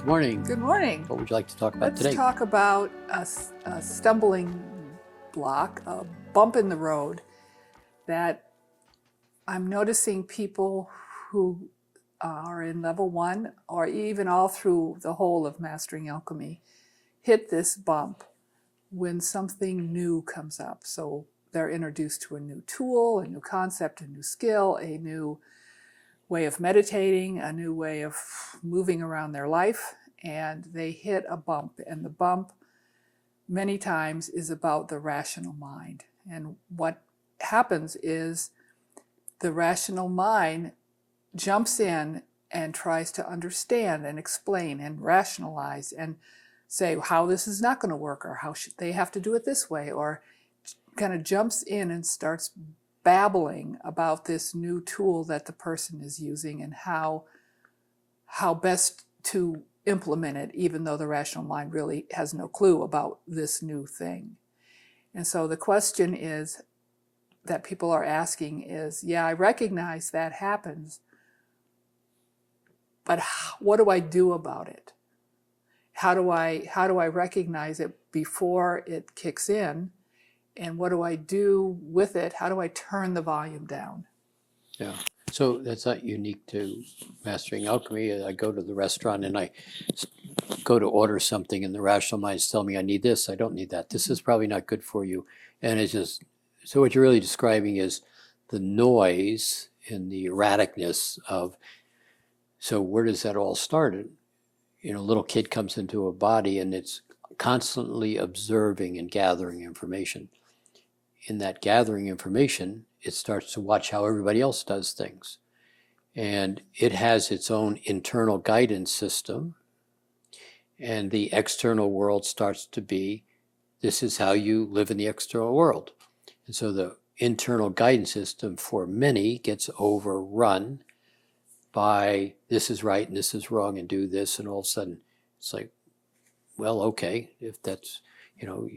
Good morning. Good morning. What would you like to talk about Let's today? talk about a stumbling block, a bump in the road that I'm noticing people who are in level 1 or even all through the whole of Mastering Alchemy hit this bump when something new comes up. So they're introduced to a new tool, a new concept, a new skill, a new way of meditating, a new way of moving around their life, and they hit a bump. And the bump many times is about the rational mind. And what happens is the rational mind jumps in and tries to understand and explain and rationalize and say how this is not going to work, or how should they have to do it this way, or kind of jumps in and starts babbling about this new tool that the person is using and how best to implement it, even though the rational mind really has no clue about this new thing. And so the question is that people are asking is, yeah, I recognize that happens, but what do I do about it? How do I recognize it before it kicks in? And what do I do with it? How do I turn the volume down? Yeah. So that's not unique to Mastering Alchemy. I go to the restaurant and I go to order something and the rational mind's telling me I need this, I don't need that. This is probably not good for you. And it's just, so what you're really describing is the noise and the erraticness of, so where does that all start? You know, a little kid comes into a body and it's constantly observing and gathering information. In that gathering information, it starts to watch how everybody else does things. And it has its own internal guidance system. And the external world starts to be, this is how you live in the external world. And so the internal guidance system for many gets overrun by this is right and this is wrong and do this. And all of a sudden it's like, well, okay, if that's, you know,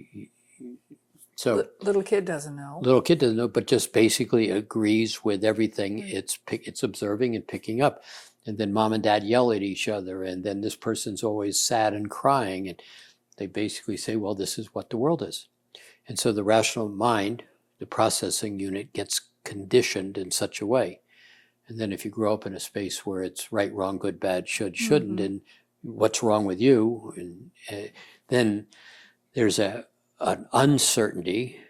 so little kid doesn't know. Little kid doesn't know, but just basically agrees with everything it's observing and picking up. And then mom and dad yell at each other, and then this person's always sad and crying, and they basically say, well, this is what the world is. And so the rational mind, the processing unit, gets conditioned in such a way. And then if you grow up in a space where it's right, wrong, good, bad, should, shouldn't, and what's wrong with you, and then there's an uncertainty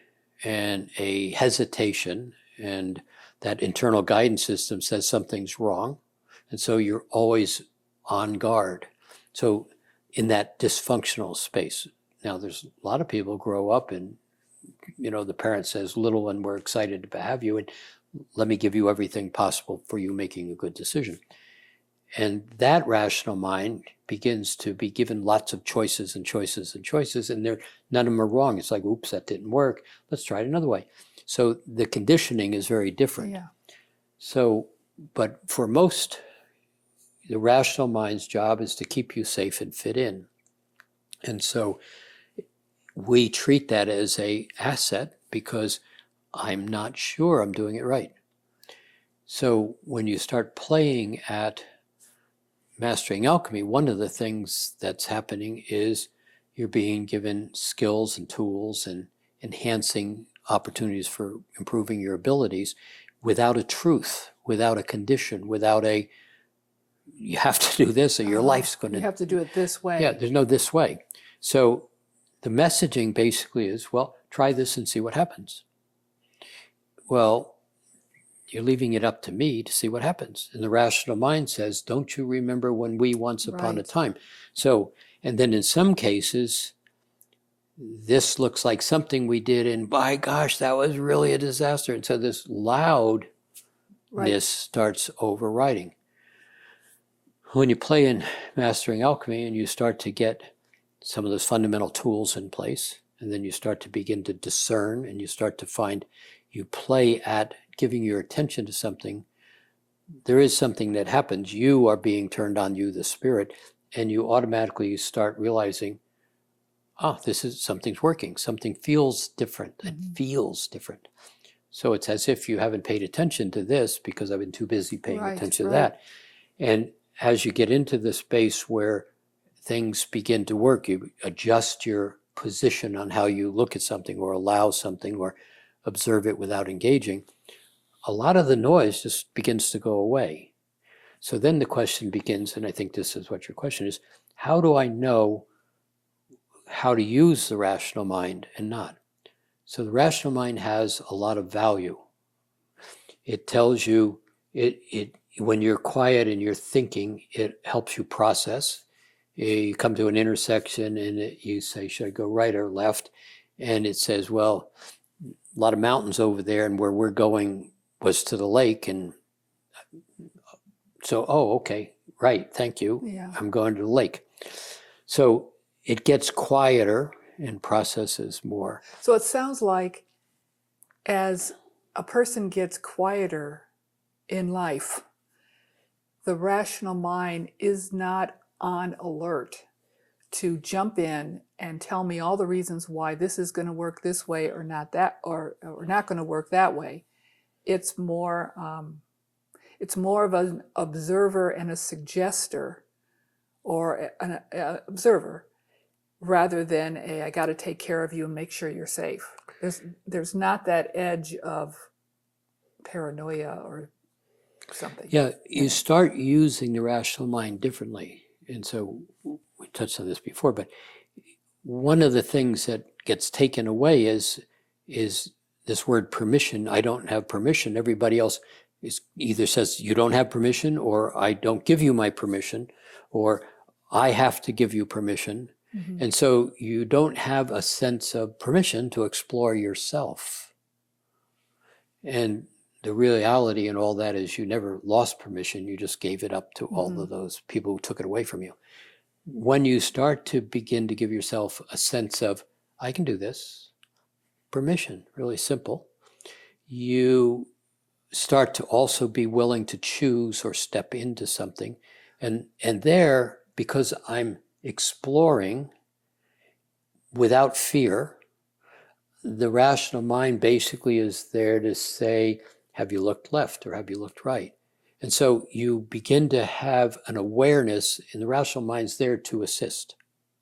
and a hesitation, and that internal guidance system says something's wrong. And so you're always on guard. So in that dysfunctional space, now there's a lot of people grow up and, you know, the parent says, little one, we're excited to have you, and let me give you everything possible for you making a good decision. And that rational mind begins to be given lots of choices and choices and choices, and none of them are wrong. It's like, oops, that didn't work. Let's try it another way. So the conditioning is very different. Yeah. So, but for most, the rational mind's job is to keep you safe and fit in. And so we treat that as an asset because I'm not sure I'm doing it right. So when you start playing at Mastering Alchemy, one of the things that's happening is you're being given skills and tools and enhancing opportunities for improving your abilities without a truth, without a condition, without a, you have to do this or your life's going to... You have to do it this way. Yeah, there's no this way. So the messaging basically is, well, try this and see what happens. Well, you're leaving it up to me to see what happens. And the rational mind says, don't you remember when we once upon a time? So, and then in some cases, this looks like something we did, and by gosh, that was really a disaster. And so this loudness starts overriding. When you play in Mastering Alchemy and you start to get some of those fundamental tools in place, and then you start to begin to discern, and you start to find, you play at giving your attention to something, there is something that happens. You are being turned on, you, the spirit, and you automatically start realizing, this is, something's working. Something feels different. It feels different. So it's as if you haven't paid attention to this because I've been too busy paying attention to that. And as you get into the space where things begin to work. You adjust your position on how you look at something or allow something or observe it without engaging. A lot of the noise just begins to go away. So then the question begins, and I think this is what your question is, how do I know how to use the rational mind and not? So the rational mind has a lot of value. It tells you, when you're quiet and you're thinking, it helps you process. You come to an intersection and you say, should I go right or left? And it says, well, a lot of mountains over there, and where we're going was to the lake. And so, oh, okay, right, thank you. Yeah. I'm going to the lake. So it gets quieter and processes more. So it sounds like as a person gets quieter in life, the rational mind is not on alert to jump in and tell me all the reasons why this is going to work this way or not that, or not going to work that way. It's more of an observer and a suggester, or an observer, rather than I got to take care of you and make sure you're safe. There's not that edge of paranoia or something. Yeah, you start using the rational mind differently. And so we touched on this before, but one of the things that gets taken away is this word permission. I don't have permission. Everybody else either says you don't have permission, or I don't give you my permission, or I have to give you permission. Mm-hmm. And so you don't have a sense of permission to explore yourself. And the reality in all that is you never lost permission. You just gave it up to all of those people who took it away from you. When you start to begin to give yourself a sense of, I can do this, permission, really simple, you start to also be willing to choose or step into something. And there, because I'm exploring without fear, the rational mind basically is there to say, have you looked left or have you looked right? And so you begin to have an awareness, and the rational mind's there to assist.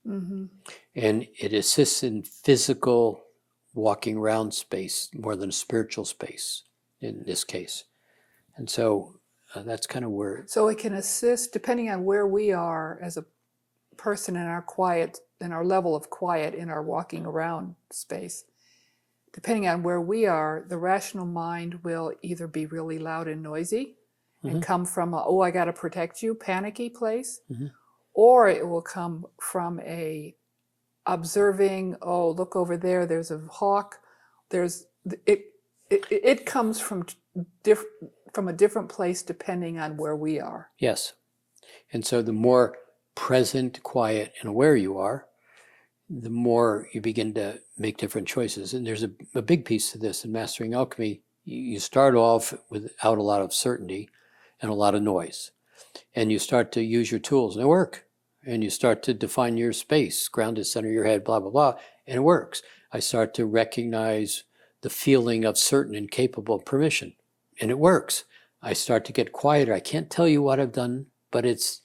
Mm-hmm. And it assists in physical walking around space more than a spiritual space in this case. And so that's kind of where... So it can assist depending on where we are as a person in our quiet, in our level of quiet in our walking around space. Depending on where we are, the rational mind will either be really loud and noisy and come from a, I got to protect you, panicky place, or it will come from a observing, look over there, there's a hawk. It comes from a different place depending on where we are. Yes. And so the more present, quiet, and aware you are, the more you begin to make different choices. And there's a big piece to this. In Mastering Alchemy, you start off without a lot of certainty and a lot of noise. And you start to use your tools, and they work. And you start to define your space, grounded, center your head, blah, blah, blah, and it works. I start to recognize the feeling of certain and capable permission, and it works. I start to get quieter. I can't tell you what I've done, but it's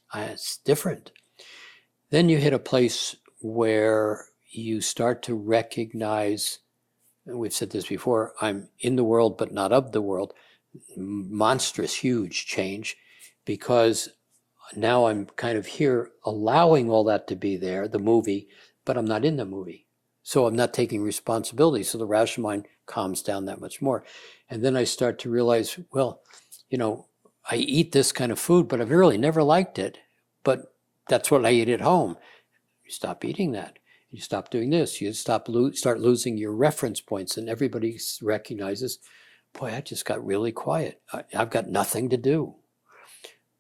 different. Then you hit a place where you start to recognize, and we've said this before, I'm in the world but not of the world. Monstrous, huge change, because now I'm kind of here allowing all that to be there, the movie, but I'm not in the movie. So I'm not taking responsibility. So the rational mind calms down that much more. And then I start to realize, well, I eat this kind of food, but I've really never liked it. But that's what I eat at home. You stop eating that. You stop doing this. You start losing your reference points, and everybody recognizes, boy, I just got really quiet. I've got nothing to do.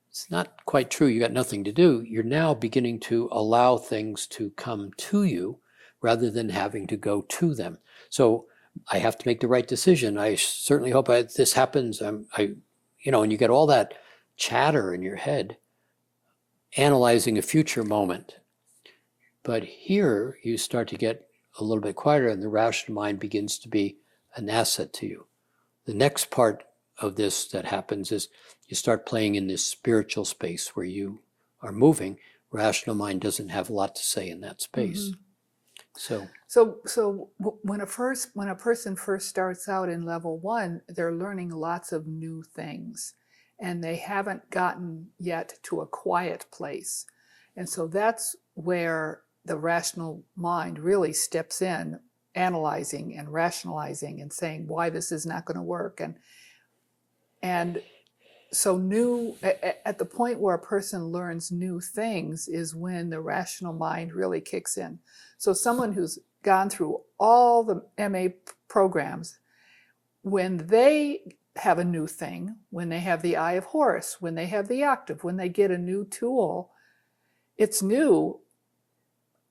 It's not quite true. You got nothing to do. You're now beginning to allow things to come to you rather than having to go to them. So I have to make the right decision. I certainly hope this happens. And you get all that chatter in your head, analyzing a future moment. But here you start to get a little bit quieter, and the rational mind begins to be an asset to you. The next part of this that happens is you start playing in this spiritual space where you are moving, Rational mind doesn't have a lot to say in that space. So When a person first starts out in level 1, they're learning lots of new things, and they haven't gotten yet to a quiet place. And so that's where the rational mind really steps in, analyzing and rationalizing and saying why this is not going to work. And so at the point where a person learns new things is when the rational mind really kicks in. So someone who's gone through all the MA programs, when they have a new thing, when they have the Eye of Horus, when they have the octave, when they get a new tool, it's new,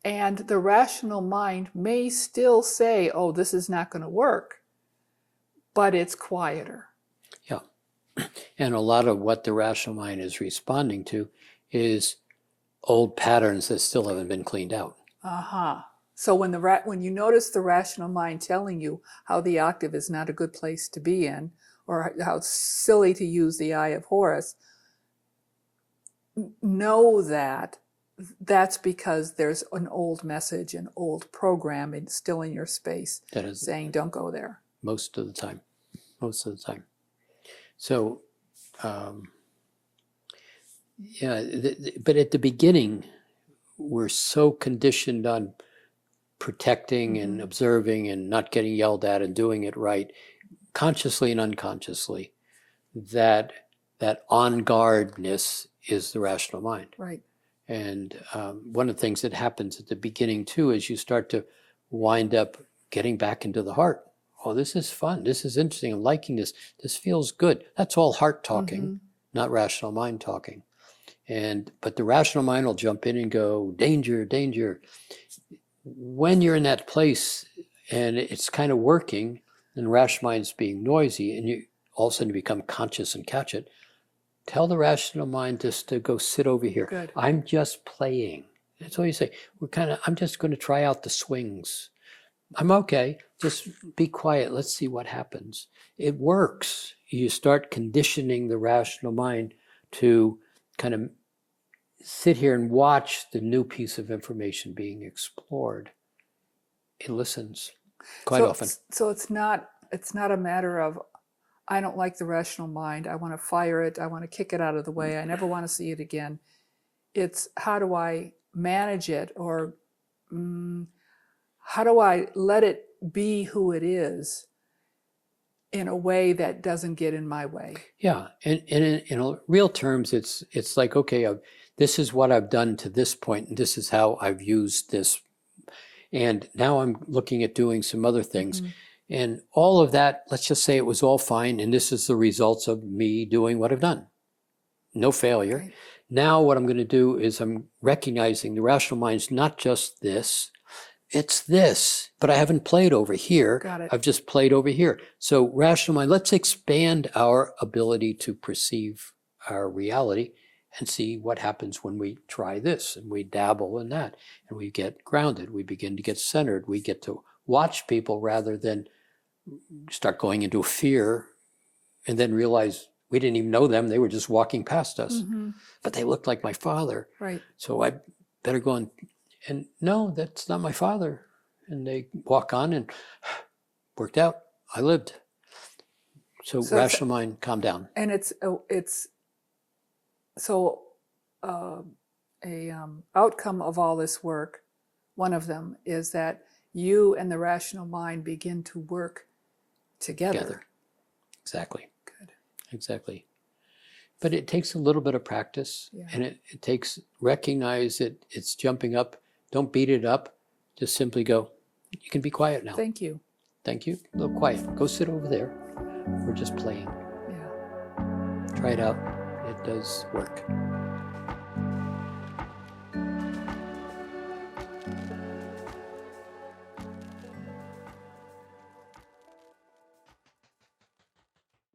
and the rational mind may still say, oh, this is not going to work, but it's quieter. yeah. And a lot of what the rational mind is responding to is old patterns that still haven't been cleaned out. So when you notice the rational mind telling you how the octave is not a good place to be in, or how silly to use the Eye of Horus, know that that's because there's an old message, an old program still in your space That is saying don't go there. Most of the time. Most of the time. So, yeah, but at the beginning, we're so conditioned on protecting and observing and not getting yelled at and doing it right, consciously and unconsciously, that on guardness is the rational mind. Right. And one of the things that happens at the beginning too is you start to wind up getting back into the heart. Oh, this is fun. This is interesting. I'm liking this. This feels good. That's all heart talking, not rational mind talking. But the rational mind will jump in and go, danger, danger. When you're in that place and it's kind of working, and the rational mind's being noisy, and you all of a sudden become conscious and catch it, tell the rational mind just to go sit over here. Good. I'm just playing. That's all you say. I'm just going to try out the swings. I'm okay. Just be quiet. Let's see what happens. It works. You start conditioning the rational mind to kind of sit here and watch the new piece of information being explored. It listens quite often. So it's not a matter of, I don't like the rational mind, I want to fire it, I want to kick it out of the way, I never want to see it again. It's how do I manage it, or how do I let it be who it is in a way that doesn't get in my way? Yeah, and in real terms, it's like, okay, this is what I've done to this point, and this is how I've used this. And now I'm looking at doing some other things. And all of that, let's just say it was all fine, and this is the results of me doing what I've done. No failure. Right. Now what I'm going to do is I'm recognizing the rational mind's not just this, it's this, but I haven't played over here. Got it. I've just played over here. So rational mind, let's expand our ability to perceive our reality and see what happens when we try this and we dabble in that and we get grounded. We begin to get centered. We get to watch people rather than start going into fear and then realize we didn't even know them. They were just walking past us, but they looked like my father. Right. So I better go and no, that's not my father. And they walk on and worked out. I lived. So rational mind, calm down. And it's so outcome of all this work, one of them is that you and the rational mind begin to work together. Exactly. Good. Exactly. But it takes a little bit of practice, and it takes, recognize it, it's jumping up. Don't beat it up. Just simply go, you can be quiet now. Thank you. Thank you. A little quiet. Go sit over there. We're just playing. Yeah. Try it out. It does work.